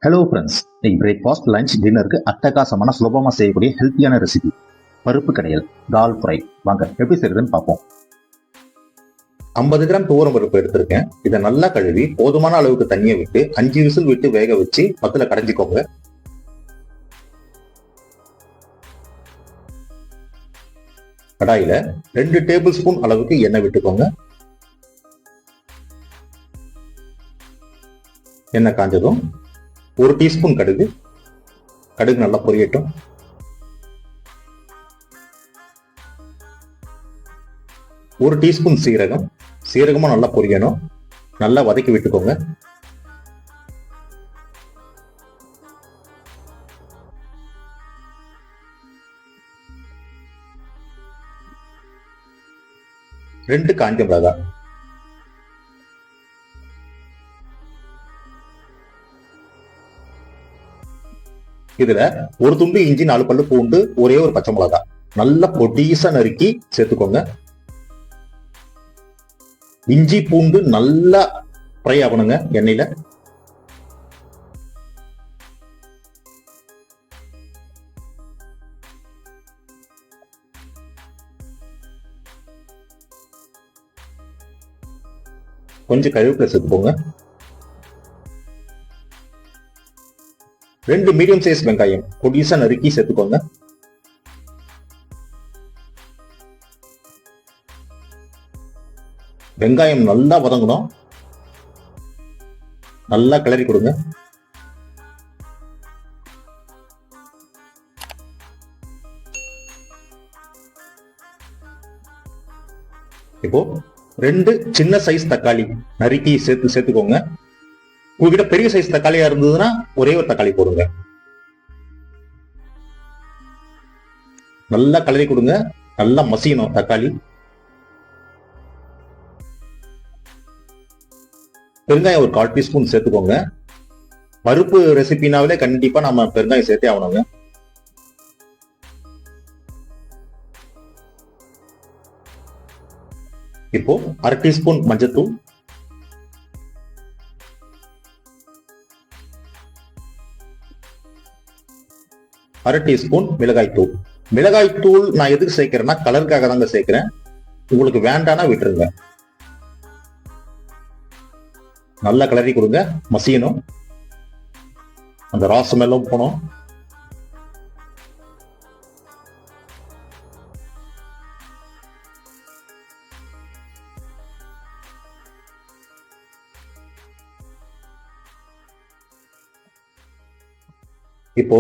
Hello friends, இன்னைக்கு breakfast lunch டின்னருக்கு அட்டகாசமான சுலபமாக செய்யக்கூடிய ஹெல்த்தியான ரெசிபி பருப்பு கடையல் தால் ஃப்ரை. வாங்க எப்படி செய்யறதுன்னு பார்ப்போம். 50 கிராம் துவரம் பருப்பு எடுத்திருக்கேன். இதை நல்லா கழுவி போதுமான அளவுக்கு தண்ணியை விட்டு 5 விசில் விட்டு வேக வச்சு பத்துல கடைஞ்சிக்கோங்க. கடாயில 2 டேபிள் ஸ்பூன் அளவுக்கு எண்ணெய் விட்டுக்கோங்க. எண்ணெய் காஞ்சதும் 1 டீஸ்பூன் கடுகு நல்லா பொரியட்டும். 1 டீஸ்பூன் சீரகமும் நல்லா பொரியணும். நல்லா வதக்கி விட்டுக்கோங்க. ரெண்டு காஞ்ச மிளகாய், இதுல ஒரு துண்டு இஞ்சி, 4 பல்லு பூண்டு, ஒரே ஒரு பச்சை மிளகாய் நல்லா பொடிசா நறுக்கி சேர்த்துக்கோங்க. இஞ்சி பூண்டு நல்லா ஃப்ரை ஆகணுங்க எண்ணெயில. கொஞ்சம் கருவேப்பிலை சேர்த்துக்கோங்க. 2 மீடியம் சைஸ் வெங்காயம் பொடிசா நறுக்கி சேர்த்துக்கோங்க. வெங்காயம் நல்லா வதங்கணும். நல்லா கிளறி கொடுங்க. இப்போ 2 சின்ன சைஸ் தக்காளி நறுக்கி சேர்த்துக்கோங்க. உங்ககிட்ட பெரிய சைஸ் தக்காளியா இருந்ததுன்னா ஒரே ஒரு தக்காளி போடுங்க. நல்லா கலரி கொடுங்க. நல்லா மசியணும் தக்காளி. பெருங்காயம் ஒரு 1/4 டீஸ்பூன் சேர்த்துக்கோங்க. பருப்பு ரெசிபினாவிலே கண்டிப்பா நம்ம பெருங்காயம் சேர்த்தே ஆகணுங்க. இப்போ 1/2 டீஸ்பூன் மஞ்சத்தூள், 1/2 டீஸ்பூன் மிளகாய்த்தூள். மிளகாய்த்தூள் நான் எதுக்கு சேர்க்கிறேன்னா கலருக்காக தாங்க சேர்க்கிறேன். உங்களுக்கு வேண்டானா விட்டுருங்க. நல்லா கிளறி கொடுங்க. மசியணும். அந்த ராசம் எல்லாம் போனோம். இப்போ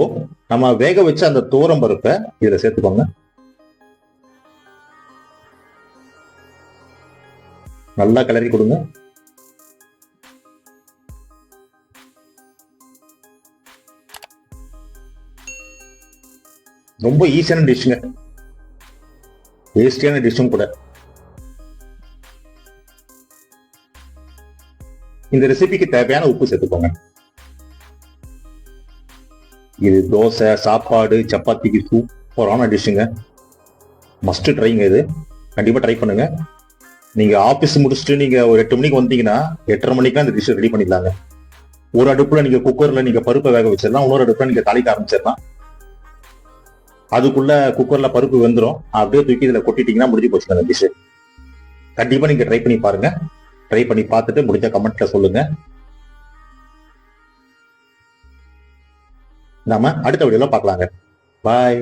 நம்ம வேக வச்ச அந்த துவரம் பருப்பை இதுல சேர்த்துக்கோங்க. நல்லா கிளறி கொடுங்க. ரொம்ப ஈஸியான டிஷ்ங்க, டேஸ்டியான டிஷ்ஷும் கூட. இந்த ரெசிபிக்கு தேவையான உப்பு சேர்த்துக்கோங்க. இது தோசை, சாப்பாடு, சப்பாத்திக்கு சூப்பரான டிஷ்ஷுங்க. மஸ்ட் ட்ரைங்க. இது கண்டிப்பா ட்ரை பண்ணுங்க. நீங்க ஆபீஸ் முடிச்சுட்டு நீங்க ஒரு 8 மணிக்கு வந்தீங்கன்னா 8:30 மணிக்கு இந்த டிஷ் ரெடி பண்ணிடலாங்க. ஒரு அடுப்புல நீங்க குக்கர்ல நீங்க பருப்பை வேக வச்சிடலாம். இன்னொரு அடுப்புல நீங்க தாளிக்க ஆரம்பிச்சிடலாம். அதுக்குள்ள குக்கர்ல பருப்பு வெந்துடும். அப்படியே தூக்கி இதுல கொட்டிட்டீங்கன்னா முடிஞ்சு போச்சுங்க அந்த டிஷ். கண்டிப்பா நீங்க ட்ரை பண்ணி பாருங்க. ட்ரை பண்ணி பார்த்துட்டு முடிஞ்ச கமெண்ட்ல சொல்லுங்க. நாம அடுத்த வீடியோல பார்க்கலாங்க. பாய்.